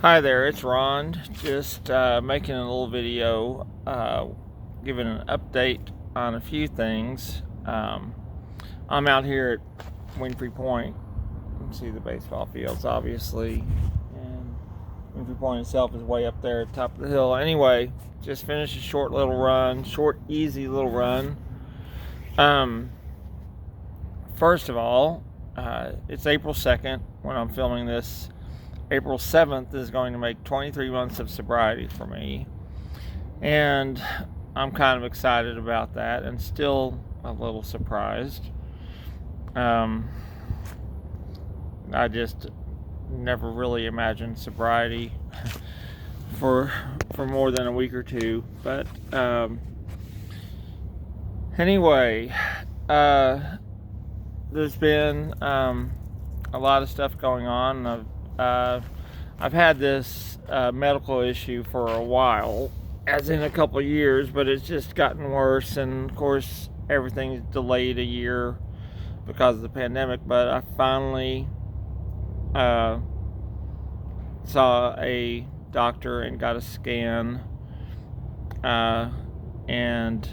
Hi there, it's Ron. Just making a little video, giving an update on a few things. I'm out here at Winfrey Point. You can see the baseball fields, obviously, and Winfrey Point itself is way up there at the top of the hill. Anyway, just finished a short, easy little run. First of all, it's April 2nd when I'm filming this. April 7th is going to make 23 months of sobriety for me, and I'm kind of excited about that and still a little surprised. I just never really imagined sobriety for more than a week or two, but anyway, there's been a lot of stuff going on. I've had this medical issue for a while, as in a couple of years, but it's just gotten worse, and of course everything's delayed a year because of the pandemic. But I finally saw a doctor and got a scan, and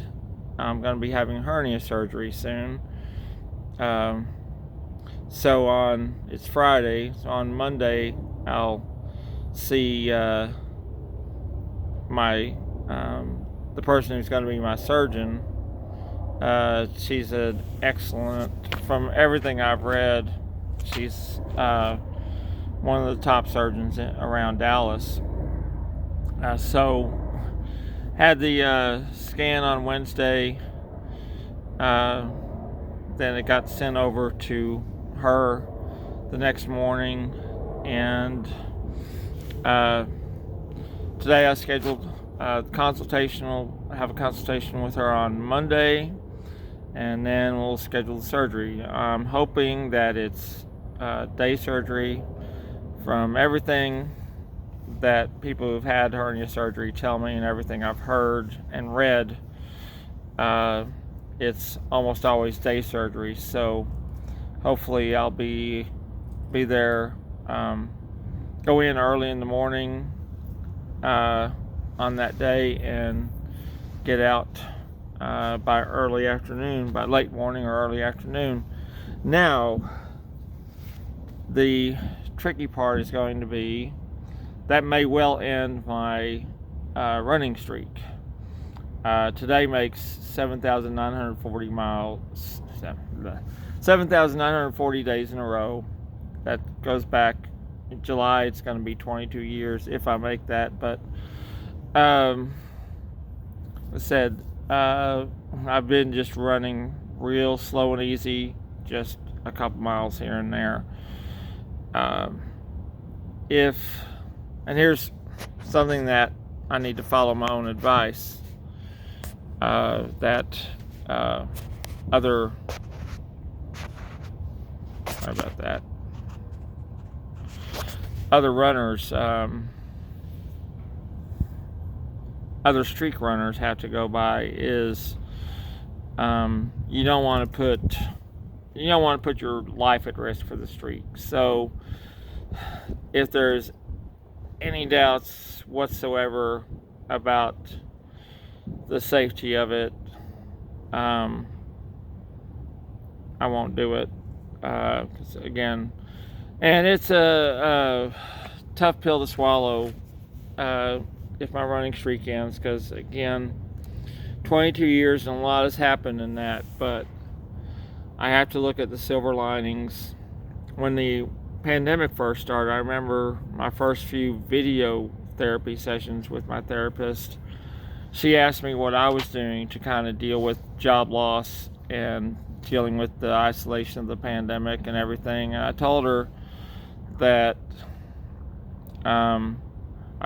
I'm going to be having hernia surgery soon. So it's Friday, so on Monday I'll see the person who's going to be my surgeon. She's an excellent, from everything I've read, she's one of the top surgeons around Dallas. So had the scan on Wednesday, then it got sent over to her the next morning, and today I scheduled a consultation. We'll have a consultation with her on Monday, and then we'll schedule the surgery. I'm hoping that it's day surgery. From everything that people who've had hernia surgery tell me and everything I've heard and read, it's almost always day surgery. So hopefully I'll be there, go in early in the morning on that day and get out by late morning or early afternoon. Now, the tricky part is going to be that may well end my running streak. Today makes 7,940 miles. 7,940 days in a row. That goes back in July. It's going to be 22 years if I make that. But I said, I've been just running real slow and easy, just a couple miles here and there. And here's something that I need to follow my own advice. Other runners, other streak runners have to go by is you don't want to put your life at risk for the streak. So if there's any doubts whatsoever about the safety of it, I won't do it. 'Cause again, and it's a tough pill to swallow if my running streak ends, because again, 22 years and a lot has happened in that. But I have to look at the silver linings. When the pandemic first started, I remember my first few video therapy sessions with my therapist. She asked me what I was doing to kind of deal with job loss and dealing with the isolation of the pandemic and everything. And I told her that I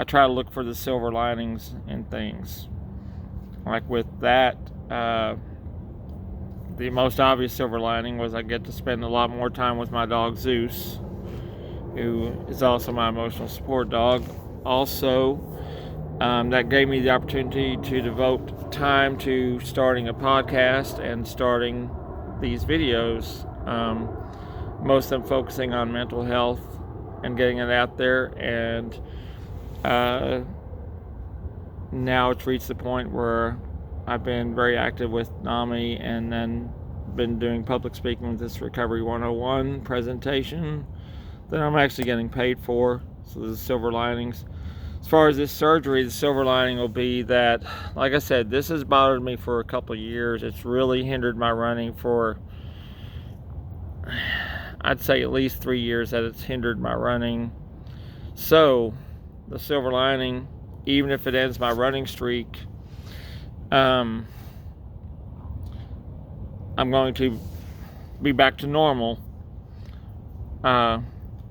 try to look for the silver linings in things. Like with that, the most obvious silver lining was I get to spend a lot more time with my dog Zeus, who is also my emotional support dog. Also, that gave me the opportunity to devote time to starting a podcast and starting these videos, most of them focusing on mental health and getting it out there. And Now it's reached the point where I've been very active with NAMI, and then been doing public speaking with this Recovery 101 presentation that I'm actually getting paid for. So there's silver linings. As far as this surgery, the silver lining will be that, like I said, this has bothered me for a couple of years. It's really hindered my running for, I'd say, at least 3 years that it's hindered my running. So the silver lining, even if it ends my running streak, I'm going to be back to normal.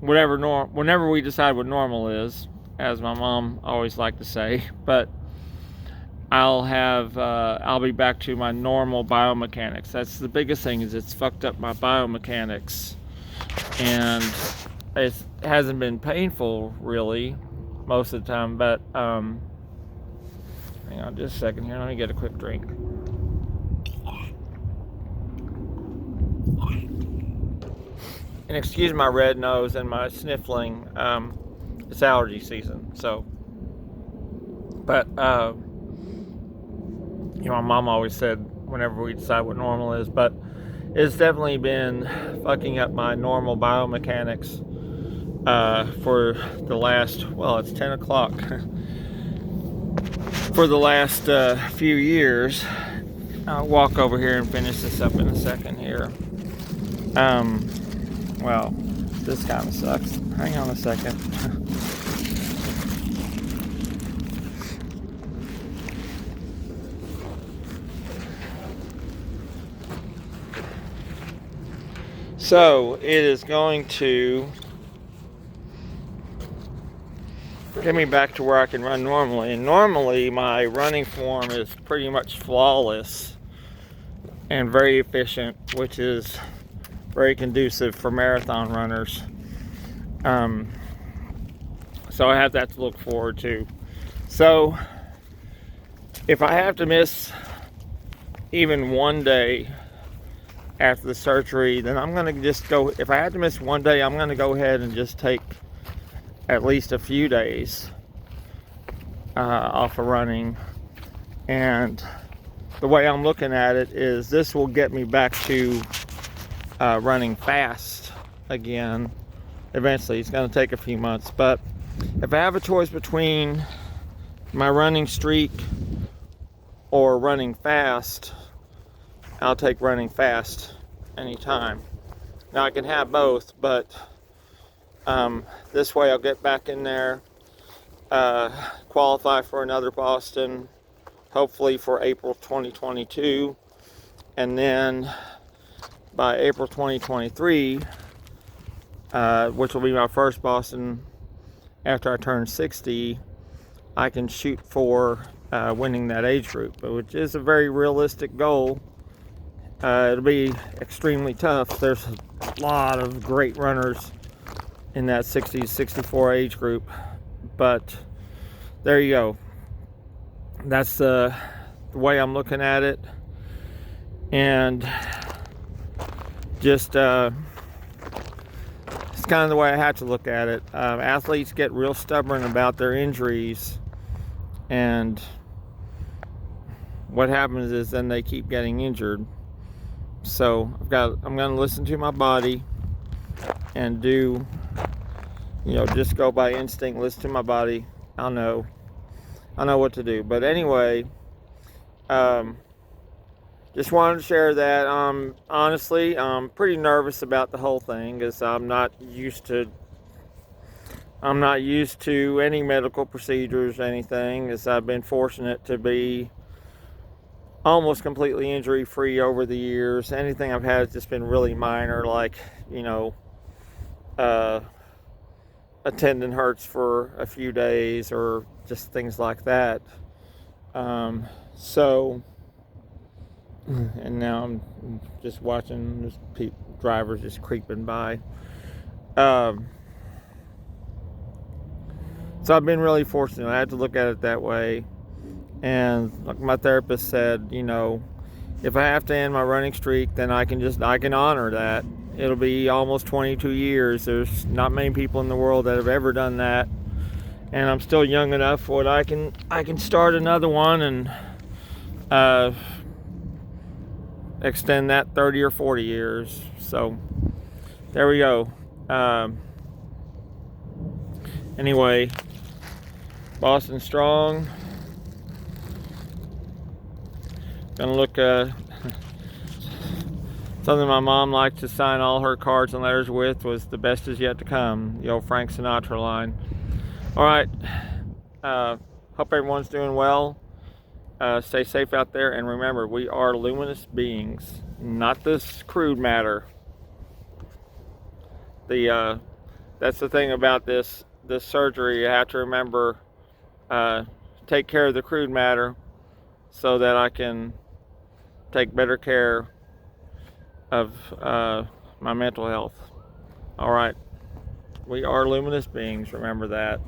Whenever we decide what normal is, as my mom always liked to say. But I'll be back to my normal biomechanics. That's the biggest thing, is it's fucked up my biomechanics, and it hasn't been painful really most of the time. But hang on just a second here. Let me get a quick drink. And excuse my red nose and my sniffling. It's allergy season, so. But my mom always said whenever we decide what normal is, but it's definitely been fucking up my normal biomechanics for the last, well, it's 10 o'clock. For the last few years. I'll walk over here and finish this up in a second here. Well, this kind of sucks. Hang on a second. So it is going to get me back to where I can run normally. And normally my running form is pretty much flawless and very efficient, which is very conducive for marathon runners. So I have that to look forward to. So if I have to miss even one day after the surgery, then I'm going to just go. If I have to miss one day, I'm going to go ahead and just take at least a few days off of running. And the way I'm looking at it is this will get me back to running fast again. Eventually, it's going to take a few months, but if I have a choice between my running streak or running fast, I'll take running fast anytime. Now I can have both, but this way I'll get back in there, qualify for another Boston, hopefully for April 2022, and then by April 2023, which will be my first Boston after I turn 60, I can shoot for winning that age group, which is a very realistic goal. It'll be extremely tough. There's a lot of great runners in that 60 to 64 age group, but there you go. That's the way I'm looking at it, and just it's kind of the way I have to look at it. Athletes get real stubborn about their injuries, and what happens is then they keep getting injured. So I'm going to listen to my body and do, just go by instinct, listen to my body. I know what to do. But anyway, just wanted to share that. Honestly, I'm pretty nervous about the whole thing, because I'm not used to any medical procedures or anything, as I've been fortunate to be almost completely injury free over the years. Anything I've had has just been really minor, like a tendon hurts for a few days, or just things like that. And now I'm just watching drivers just creeping by. So I've been really fortunate. I had to look at it that way. And like my therapist said, if I have to end my running streak, then I can honor that. It'll be almost 22 years. There's not many people in the world that have ever done that. and I'm still young enough what I can start another one and extend that 30 or 40 years. So there we go. Anyway, Boston Strong. Gonna look something my mom liked to sign all her cards and letters with was "The best is yet to come," the old Frank Sinatra line. All right. Hope everyone's doing well. Stay safe out there, and remember, we are luminous beings, not this crude matter. That's the thing about this surgery. You have to remember, take care of the crude matter, so that I can take better care of my mental health. All right, we are luminous beings. Remember that.